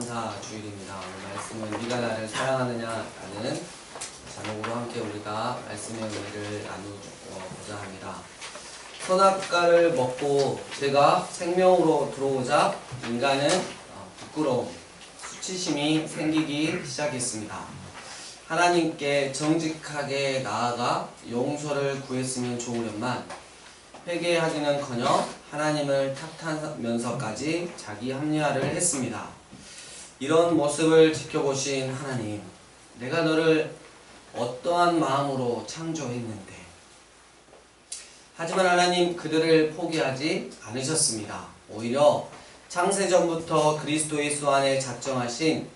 감사 주일입니다. 오늘 말씀은 네가 나를 사랑하느냐 라는 제목으로 함께 우리가 말씀의 은혜를 나누고자 합니다. 선악과를 먹고 죄가 생명으로 들어오자 인간은 부끄러움, 수치심이 생기기 시작했습니다. 하나님께 정직하게 나아가 용서를 구했으면 좋으련만 회개하기는커녕 하나님을 탓하면서까지 자기 합리화를 했습니다. 이런 모습을 지켜보신 하나님, 내가 너를 어떠한 마음으로 창조했는데, 하지만 하나님 그들을 포기하지 않으셨습니다. 오히려 창세전부터 그리스도 예수 안에 작정하신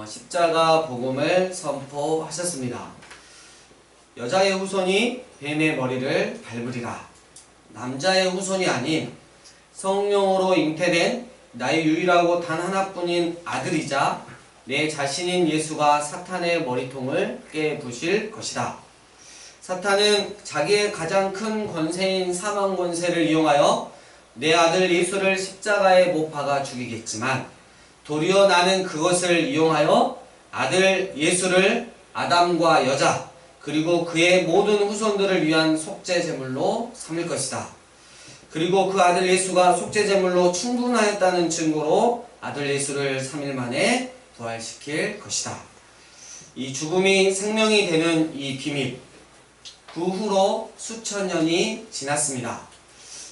십자가 복음을 선포하셨습니다. 여자의 후손이 뱀의 머리를 밟으리라. 남자의 후손이 아닌 성령으로 잉태된 나의 유일하고 단 하나뿐인 아들이자 내 자신인 예수가 사탄의 머리통을 깨부실 것이다. 사탄은 자기의 가장 큰 권세인 사망 권세를 이용하여 내 아들 예수를 십자가에 못 박아 죽이겠지만, 도리어 나는 그것을 이용하여 아들 예수를 아담과 여자 그리고 그의 모든 후손들을 위한 속죄제물로 삼을 것이다. 그리고 그 아들 예수가 속죄제물로 충분하였다는 증거로 아들 예수를 3일 만에 부활시킬 것이다. 이 죽음이 생명이 되는 이 비밀, 그 후로 수천 년이 지났습니다.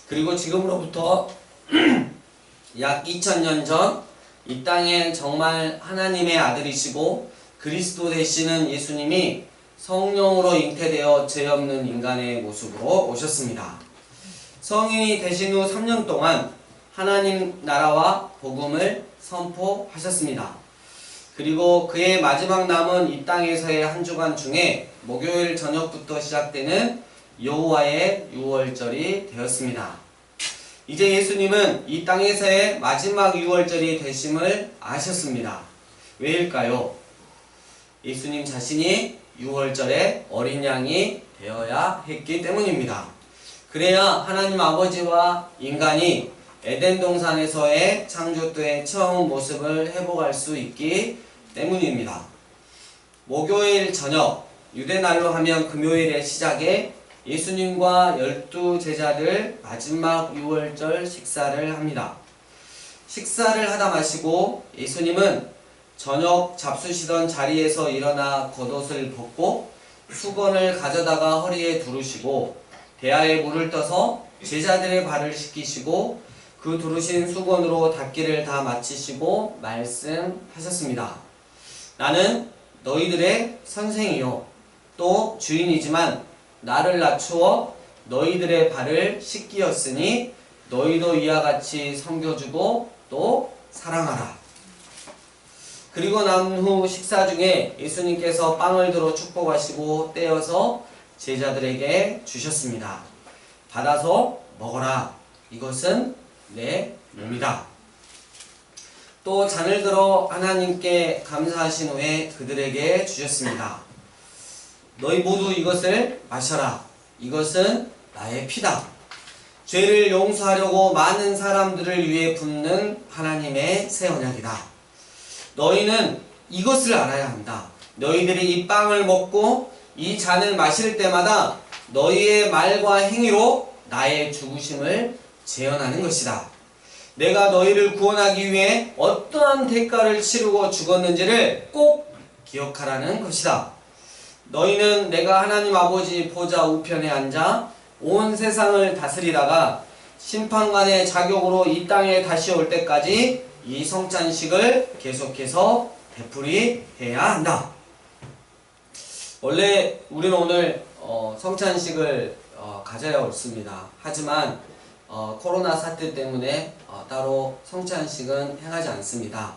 그리고 지금으로부터 약 2000년 전 이 땅에 정말 하나님의 아들이시고 그리스도 되시는 예수님이 성령으로 잉태되어 죄 없는 인간의 모습으로 오셨습니다. 성인이 되신 후 3년 동안 하나님 나라와 복음을 선포하셨습니다. 그리고 그의 마지막 남은 이 땅에서의 한 주간 중에 목요일 저녁부터 시작되는 여호와의 유월절이 되었습니다. 이제 예수님은 이 땅에서의 마지막 유월절이 되심을 아셨습니다. 왜일까요? 예수님 자신이 유월절에 어린 양이 되어야 했기 때문입니다. 그래야 하나님 아버지와 인간이 에덴 동산에서의 창조 때의 처음 모습을 회복할 수 있기 때문입니다. 목요일 저녁, 유대날로 하면 금요일의 시작에 예수님과 12 제자들 마지막 유월절 식사를 합니다. 식사를 하다 마시고 예수님은 저녁 잡수시던 자리에서 일어나 겉옷을 벗고 수건을 가져다가 허리에 두르시고 대야에 물을 떠서 제자들의 발을 씻기시고 그 두르신 수건으로 닦기를 다 마치시고 말씀하셨습니다. 나는 너희들의 선생이요 또 주인이지만 나를 낮추어 너희들의 발을 씻기었으니 너희도 이와 같이 섬겨주고 또 사랑하라. 그리고 난 후 식사 중에 예수님께서 빵을 들어 축복하시고 떼어서 제자들에게 주셨습니다. 받아서 먹어라. 이것은 내 몸이다. 또 잔을 들어 하나님께 감사하신 후에 그들에게 주셨습니다. 너희 모두 이것을 마셔라. 이것은 나의 피다. 죄를 용서하려고 많은 사람들을 위해 붓는 하나님의 새 언약이다. 너희는 이것을 알아야 한다. 너희들이 이 빵을 먹고 이 잔을 마실 때마다 너희의 말과 행위로 나의 죽으심을 재현하는 것이다. 내가 너희를 구원하기 위해 어떠한 대가를 치르고 죽었는지를 꼭 기억하라는 것이다. 너희는 내가 하나님 아버지 보좌 우편에 앉아 온 세상을 다스리다가 심판관의 자격으로 이 땅에 다시 올 때까지 이 성찬식을 계속해서 되풀이해야 한다. 원래 우리는 오늘 성찬식을 가져야 옳습니다. 하지만 코로나 사태 때문에 따로 성찬식은 행하지 않습니다.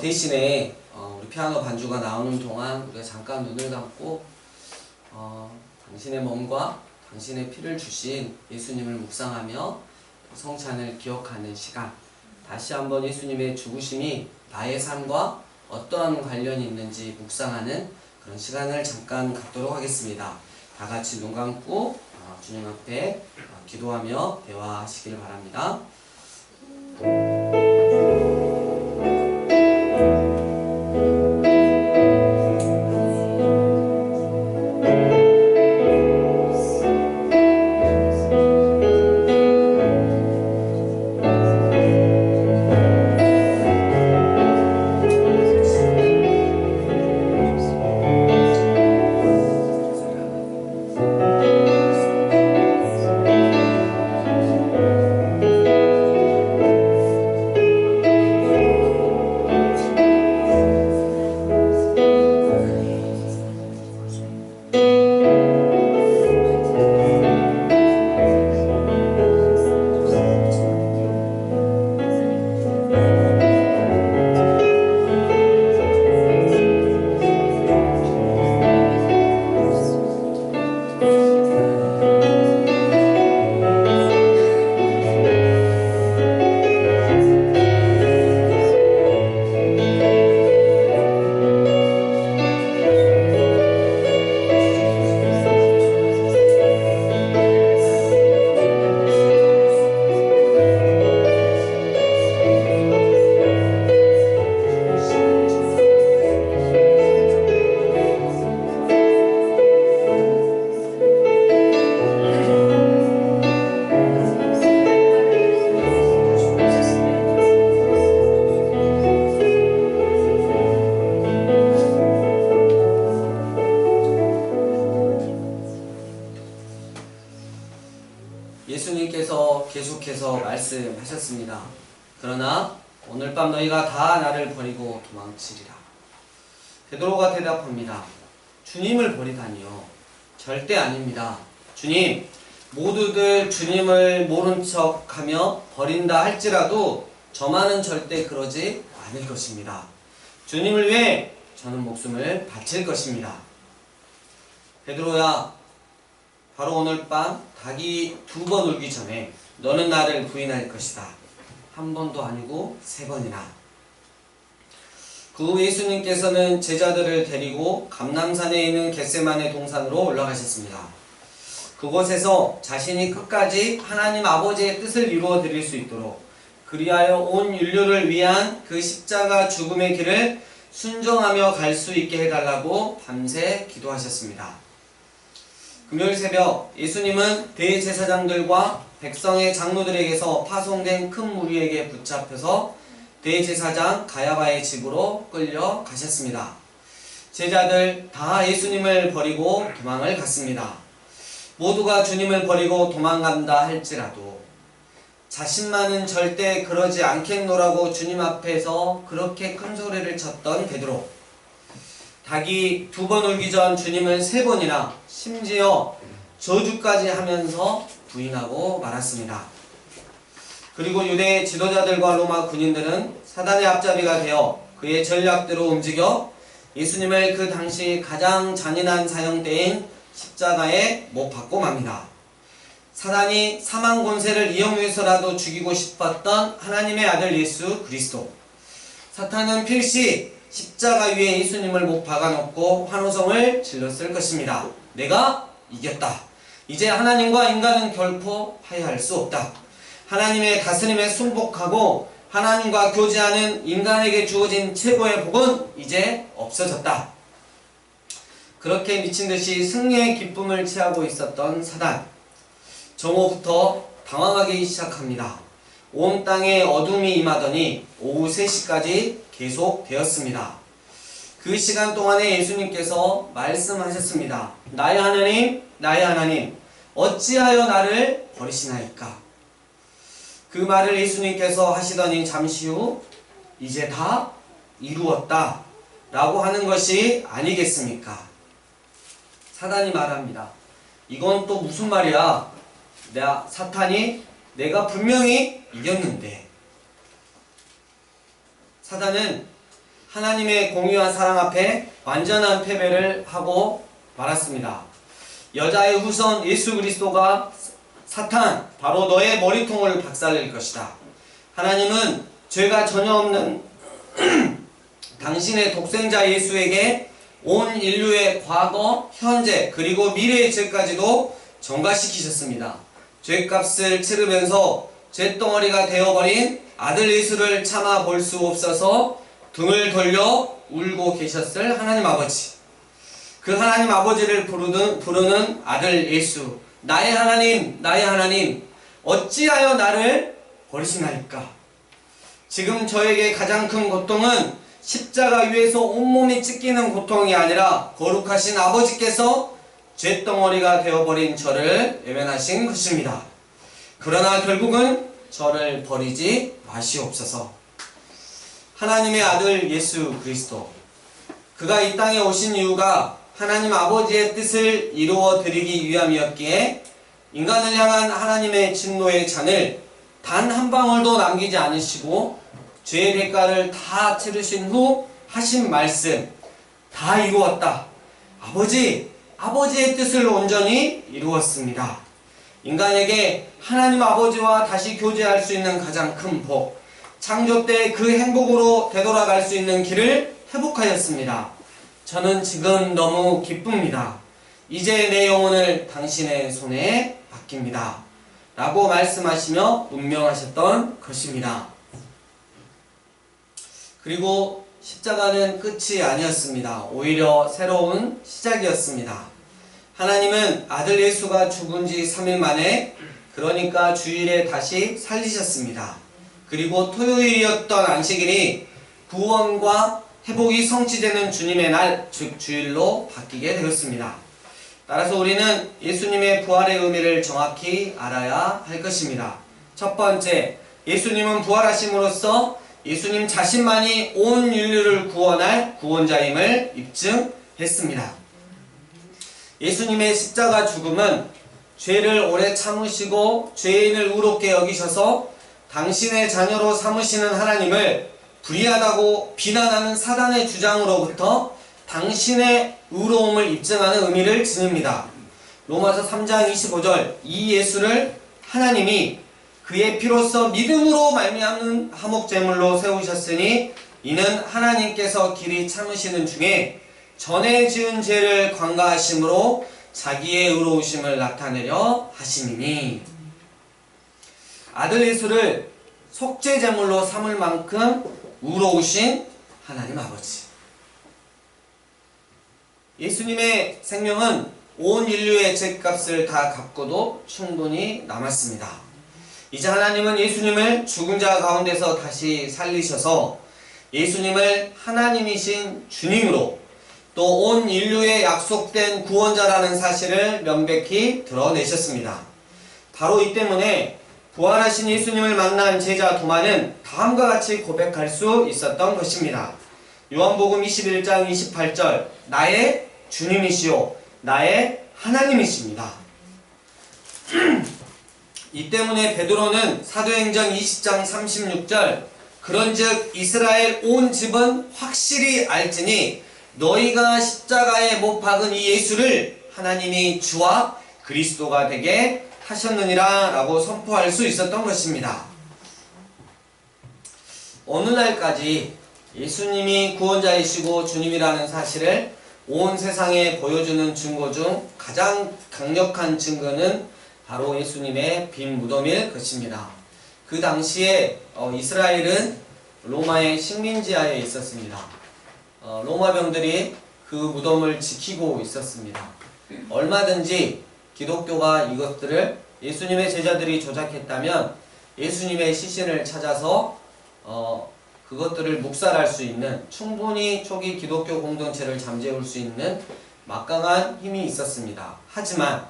대신에 우리 피아노 반주가 나오는 동안 우리가 잠깐 눈을 감고 당신의 몸과 당신의 피를 주신 예수님을 묵상하며 성찬을 기억하는 시간, 다시 한번 예수님의 죽으심이 나의 삶과 어떠한 관련이 있는지 묵상하는 그런 시간을 잠깐 갖도록 하겠습니다. 다 같이 눈 감고 주님 앞에 기도하며 대화하시길 바랍니다. 말씀하셨습니다. 그러나 오늘 밤 너희가 다 나를 버리고 도망치리라. 베드로가 대답합니다. 주님을 버리다니요. 절대 아닙니다. 주님, 모두들 주님을 모른 척하며 버린다 할지라도 저만은 절대 그러지 않을 것입니다. 주님을 위해 저는 목숨을 바칠 것입니다. 베드로야, 바로 오늘 밤 닭이 2번 울기 전에 너는 나를 부인할 것이다. 1번도 아니고 3번이나. 그 후 예수님께서는 제자들을 데리고 감람산에 있는 겟세마네 동산으로 올라가셨습니다. 그곳에서 자신이 끝까지 하나님 아버지의 뜻을 이루어 드릴 수 있도록 그리하여 온 인류를 위한 그 십자가 죽음의 길을 순종하며 갈 수 있게 해달라고 밤새 기도하셨습니다. 금요일 새벽 예수님은 대제사장들과 백성의 장로들에게서 파송된 큰 무리에게 붙잡혀서 대제사장 가야바의 집으로 끌려가셨습니다. 제자들 다 예수님을 버리고 도망을 갔습니다. 모두가 주님을 버리고 도망간다 할지라도 자신만은 절대 그러지 않겠노라고 주님 앞에서 그렇게 큰 소리를 쳤던 베드로. 닭이 2번 울기 전 주님을 3번이나 심지어 저주까지 하면서 부인하고 말았습니다. 그리고 유대 지도자들과 로마 군인들은 사단의 앞잡이가 되어 그의 전략대로 움직여 예수님을 그 당시 가장 잔인한 사형대인 십자가에 못 박고 맙니다. 사단이 사망 권세를 이용해서라도 죽이고 싶었던 하나님의 아들 예수 그리스도. 사탄은 필시 십자가 위에 예수님을 못 박아놓고 환호성을 질렀을 것입니다. 내가 이겼다. 이제 하나님과 인간은 결코 화해할 수 없다. 하나님의 다스림에 순복하고 하나님과 교제하는 인간에게 주어진 최고의 복은 이제 없어졌다. 그렇게 미친듯이 승리의 기쁨을 취하고 있었던 사단. 정오부터 당황하기 시작합니다. 온 땅에 어둠이 임하더니 오후 3시까지 계속되었습니다. 그 시간 동안에 예수님께서 말씀하셨습니다. 나의 하나님, 나의 하나님, 어찌하여 나를 버리시나이까? 그 말을 예수님께서 하시더니 잠시 후 이제 다 이루었다 라고 하는 것이 아니겠습니까? 사단이 말합니다. 이건 또 무슨 말이야? 사탄이 내가 분명히 이겼는데. 사단은 하나님의 공의와 사랑 앞에 완전한 패배를 하고 말았습니다. 여자의 후손 예수 그리스도가 사탄, 바로 너의 머리통을 박살낼 것이다. 하나님은 죄가 전혀 없는 당신의 독생자 예수에게 온 인류의 과거, 현재, 그리고 미래의 죄까지도 전가시키셨습니다. 죄값을 치르면서 죄덩어리가 되어버린 아들 예수를 참아 볼 수 없어서 등을 돌려 울고 계셨을 하나님 아버지. 그 하나님 아버지를 부르는 아들 예수. 나의 하나님, 나의 하나님, 어찌하여 나를 버리시나이까? 지금 저에게 가장 큰 고통은 십자가 위에서 온몸이 찢기는 고통이 아니라 거룩하신 아버지께서 죄덩어리가 되어버린 저를 외면하신 것입니다. 그러나 결국은 저를 버리지 마시옵소서. 하나님의 아들 예수 그리스도, 그가 이 땅에 오신 이유가 하나님 아버지의 뜻을 이루어 드리기 위함이었기에 인간을 향한 하나님의 진노의 잔을 단 한 방울도 남기지 않으시고 죄의 대가를 다 치르신 후 하신 말씀, 다 이루었다. 아버지의 뜻을 온전히 이루었습니다. 인간에게 하나님 아버지와 다시 교제할 수 있는 가장 큰 복, 창조 때 그 행복으로 되돌아갈 수 있는 길을 회복하였습니다. 저는 지금 너무 기쁩니다. 이제 내 영혼을 당신의 손에 맡깁니다. 라고 말씀하시며 운명하셨던 것입니다. 그리고 십자가는 끝이 아니었습니다. 오히려 새로운 시작이었습니다. 하나님은 아들 예수가 죽은 지 3일 만에, 그러니까 주일에 다시 살리셨습니다. 그리고 토요일이었던 안식일이 구원과 회복이 성취되는 주님의 날, 즉 주일로 바뀌게 되었습니다. 따라서 우리는 예수님의 부활의 의미를 정확히 알아야 할 것입니다. 첫 번째, 예수님은 부활하심으로써 예수님 자신만이 온 인류를 구원할 구원자임을 입증했습니다. 예수님의 십자가 죽음은 죄를 오래 참으시고 죄인을 의롭게 여기셔서 당신의 자녀로 삼으시는 하나님을 불의하다고 비난하는 사단의 주장으로부터 당신의 의로움을 입증하는 의미를 지닙니다. 로마서 3장 25절, 이 예수를 하나님이 그의 피로써 믿음으로 말미암는 화목제물로 세우셨으니 이는 하나님께서 길이 참으시는 중에 전에 지은 죄를 관가하심으로 자기의 의로우심을 나타내려 하심이니. 아들 예수를 속죄제물로 삼을 만큼 의로우신 하나님 아버지. 예수님의 생명은 온 인류의 죄값을 다 갚고도 충분히 남았습니다. 이제 하나님은 예수님을 죽은 자 가운데서 다시 살리셔서 예수님을 하나님이신 주님으로 또 온 인류의 약속된 구원자라는 사실을 명백히 드러내셨습니다. 바로 이 때문에 부활하신 예수님을 만난 제자 도마는 다음과 같이 고백할 수 있었던 것입니다. 요한복음 21장 28절, 나의 주님이시요 나의 하나님이십니다. 이 때문에 베드로는 사도행전 20장 36절, 그런즉 이스라엘 온 집은 확실히 알지니 너희가 십자가에 못 박은 이 예수를 하나님이 주와 그리스도가 되게 하셨느니라 라고 선포할 수 있었던 것입니다. 오늘날까지 예수님이 구원자이시고 주님이라는 사실을 온 세상에 보여주는 증거 중 가장 강력한 증거는 바로 예수님의 빈 무덤일 것입니다. 그 당시에 이스라엘은 로마의 식민지하에 있었습니다. 로마병들이 그 무덤을 지키고 있었습니다. 얼마든지 기독교가 이것들을 예수님의 제자들이 조작했다면 예수님의 시신을 찾아서 그것들을 묵살할 수 있는, 충분히 초기 기독교 공동체를 잠재울 수 있는 막강한 힘이 있었습니다. 하지만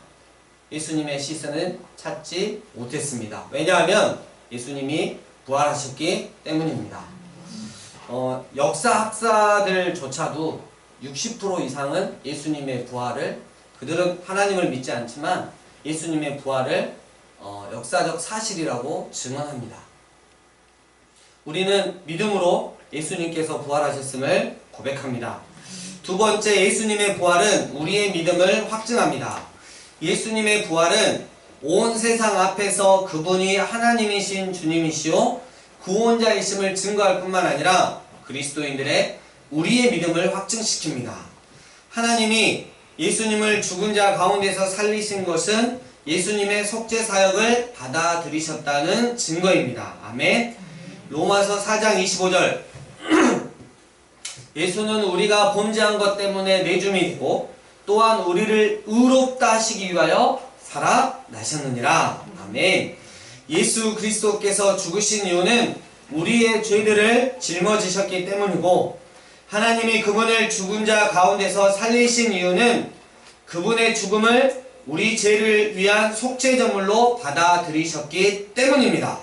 예수님의 시신은 찾지 못했습니다. 왜냐하면 예수님이 부활하셨기 때문입니다. 역사학자들조차도 60% 이상은 예수님의 부활을, 그들은 하나님을 믿지 않지만 예수님의 부활을 역사적 사실이라고 증언합니다. 우리는 믿음으로 예수님께서 부활하셨음을 고백합니다. 두 번째, 예수님의 부활은 우리의 믿음을 확증합니다. 예수님의 부활은 온 세상 앞에서 그분이 하나님이신 주님이시오 구원자이심을 증거할 뿐만 아니라 그리스도인들의 우리의 믿음을 확증시킵니다. 하나님이 예수님을 죽은 자 가운데서 살리신 것은 예수님의 속죄 사역을 받아들이셨다는 증거입니다. 아멘. 로마서 4장 25절, 예수는 우리가 범죄한 것 때문에 내줌이 되고 또한 우리를 의롭다 하시기 위하여 살아나셨느니라. 아멘. 예수 그리스도께서 죽으신 이유는 우리의 죄들을 짊어지셨기 때문이고, 하나님이 그분을 죽은 자 가운데서 살리신 이유는 그분의 죽음을 우리 죄를 위한 속죄제물로 받아들이셨기 때문입니다.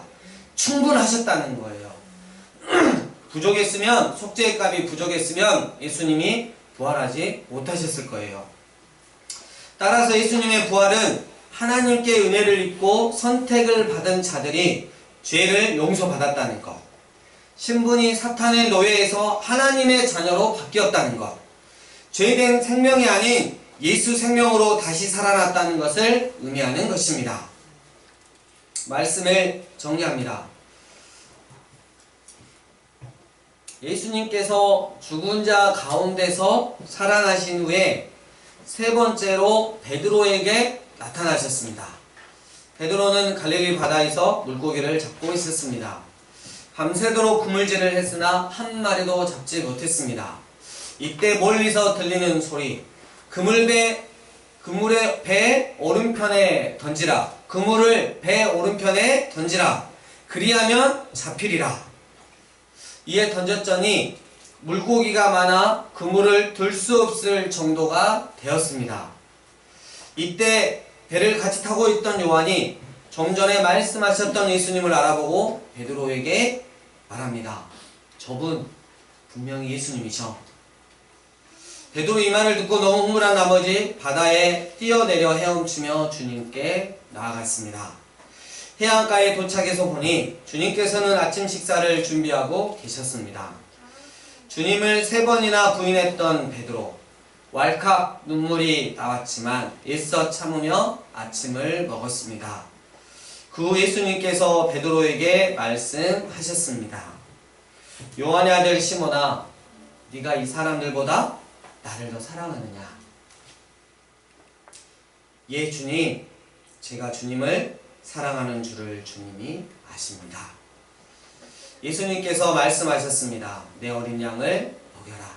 충분하셨다는 거예요. 부족했으면, 속죄값이 부족했으면 예수님이 부활하지 못하셨을 거예요. 따라서 예수님의 부활은 하나님께 은혜를 입고 선택을 받은 자들이 죄를 용서받았다는 것, 신분이 사탄의 노예에서 하나님의 자녀로 바뀌었다는 것, 죄된 생명이 아닌 예수 생명으로 다시 살아났다는 것을 의미하는 것입니다. 말씀을 정리합니다. 예수님께서 죽은 자 가운데서 살아나신 후에 세 번째로 베드로에게 나타나셨습니다. 베드로는 갈릴리 바다에서 물고기를 잡고 있었습니다. 밤새도록 그물질을 했으나 한 마리도 잡지 못했습니다. 이때 멀리서 들리는 소리, 그물의 배 오른편에 던지라, 그물을 배 오른편에 던지라, 그리하면 잡히리라. 이에 던졌더니 물고기가 많아 그물을 들 수 없을 정도가 되었습니다. 이때 배를 같이 타고 있던 요한이 좀 전에 말씀하셨던 예수님을 알아보고 베드로에게 말합니다. 저분 분명히 예수님이셔. 베드로 이 말을 듣고 너무 흥분한 나머지 바다에 뛰어내려 헤엄치며 주님께 나아갔습니다. 해안가에 도착해서 보니 주님께서는 아침 식사를 준비하고 계셨습니다. 주님을 3번이나 부인했던 베드로, 왈칵 눈물이 나왔지만 애써 참으며 아침을 먹었습니다. 그 후 예수님께서 베드로에게 말씀하셨습니다. 요한의 아들 시몬아, 네가 이 사람들보다 나를 더 사랑하느냐? 예, 주님, 제가 주님을 사랑하는 줄을 주님이 아십니다. 예수님께서 말씀하셨습니다. 내 어린 양을 먹여라.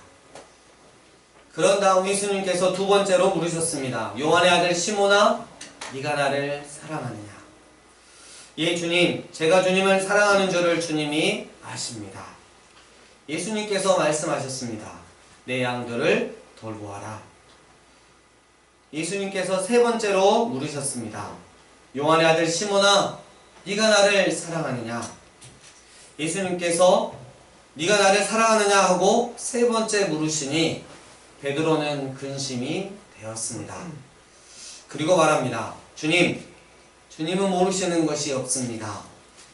그런 다음 예수님께서 2번째로 물으셨습니다. 요한의 아들 시몬아, 네가 나를 사랑하느냐? 예, 주님, 제가 주님을 사랑하는 줄을 주님이 아십니다. 예수님께서 말씀하셨습니다. 내 양들을 돌보아라. 예수님께서 3번째로 물으셨습니다. 요한의 아들 시몬아, 네가 나를 사랑하느냐? 예수님께서 네가 나를 사랑하느냐 하고 3번째 물으시니 베드로는 근심이 되었습니다. 그리고 말합니다. 주님은 모르시는 것이 없습니다.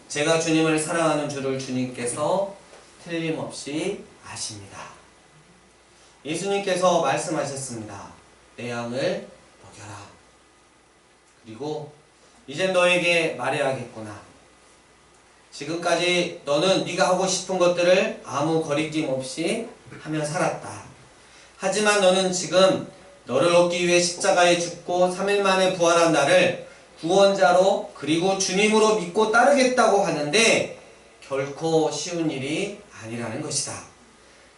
제가 주님을 사랑하는 줄을 주님께서 틀림없이 아십니다. 예수님께서 말씀하셨습니다. 내 양을 먹여라. 그리고 이젠 너에게 말해야겠구나. 지금까지 너는 네가 하고 싶은 것들을 아무 거리낌 없이 하며 살았다. 하지만 너는 지금 너를 얻기 위해 십자가에 죽고 3일 만에 부활한 나를 구원자로 그리고 주님으로 믿고 따르겠다고 하는데 결코 쉬운 일이 아니라는 것이다.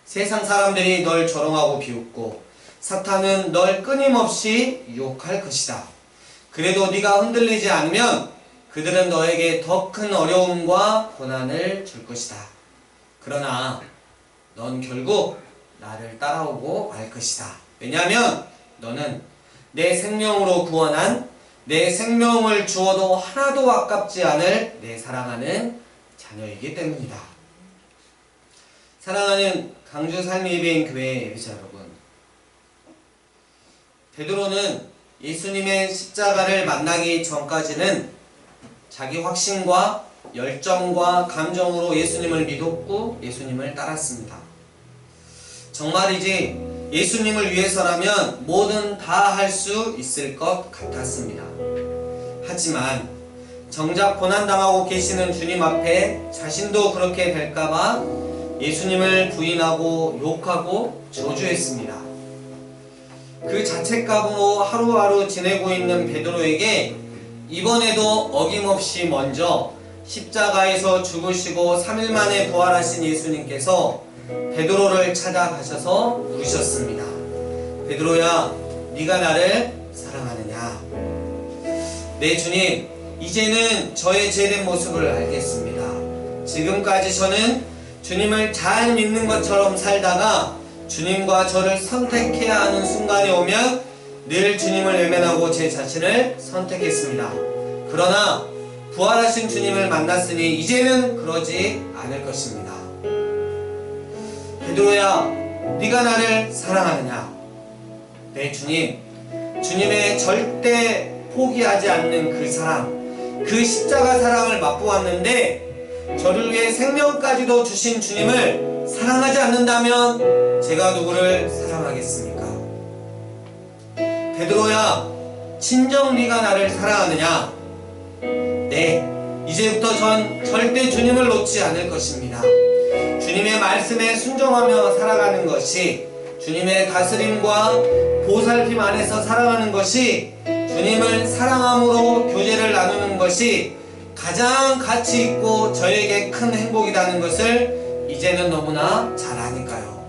세상 사람들이 널 조롱하고 비웃고 사탄은 널 끊임없이 유혹할 것이다. 그래도 네가 흔들리지 않으면 그들은 너에게 더 큰 어려움과 고난을 줄 것이다. 그러나 넌 결국 나를 따라오고 말 것이다. 왜냐하면 너는 내 생명으로 구원한, 내 생명을 주어도 하나도 아깝지 않을 내 사랑하는 자녀이기 때문이다. 사랑하는 강주 삶의예배인 교회 예배자 여러분, 베드로는 예수님의 십자가를 만나기 전까지는 자기 확신과 열정과 감정으로 예수님을 믿었고 예수님을 따랐습니다. 정말이지 예수님을 위해서라면 뭐든 다 할 수 있을 것 같았습니다. 하지만 정작 고난당하고 계시는 주님 앞에 자신도 그렇게 될까봐 예수님을 부인하고 욕하고 저주했습니다. 그 자책감으로 하루하루 지내고 있는 베드로에게 이번에도 어김없이 먼저 십자가에서 죽으시고 3일 만에 부활하신 예수님께서 베드로를 찾아가셔서 물으셨습니다. 베드로야, 네가 나를 사랑하느냐? 네, 주님, 이제는 저의 죄된 모습을 알겠습니다. 지금까지 저는 주님을 잘 믿는 것처럼 살다가 주님과 저를 선택해야 하는 순간이 오면 늘 주님을 외면하고 제 자신을 선택했습니다. 그러나 부활하신 주님을 만났으니 이제는 그러지 않을 것입니다. 베드로야, 네가 나를 사랑하느냐? 네, 주님. 주님의 절대 포기하지 않는 그 사랑, 그 십자가 사랑을 맛보았는데 저를 위해 생명까지도 주신 주님을 사랑하지 않는다면 제가 누구를 사랑하겠습니까? 베드로야, 진정 네가 나를 사랑하느냐? 네, 이제부터 전 절대 주님을 놓지 않을 것입니다. 주님의 말씀에 순종하며 살아가는 것이, 주님의 다스림과 보살핌 안에서 살아가는 것이, 주님을 사랑함으로 교제를 나누는 것이 가장 가치 있고 저에게 큰 행복이라는 것을 이제는 너무나 잘 아니까요.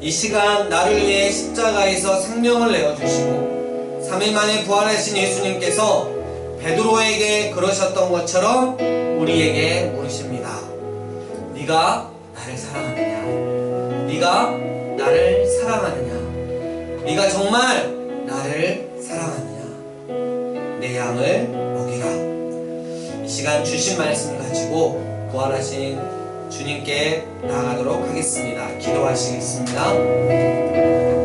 이 시간 나를 위해 십자가에서 생명을 내어주시고 3일 만에 부활하신 예수님께서 베드로에게 그러셨던 것처럼 우리에게 물으십니다. 네가 나를 사랑하느냐? 네가 나를 사랑하느냐? 네가 정말 나를 사랑하느냐? 내 양을 먹이라. 이 시간 주신 말씀 가지고 부활하신 주님께 나아가도록 하겠습니다. 기도하시겠습니다.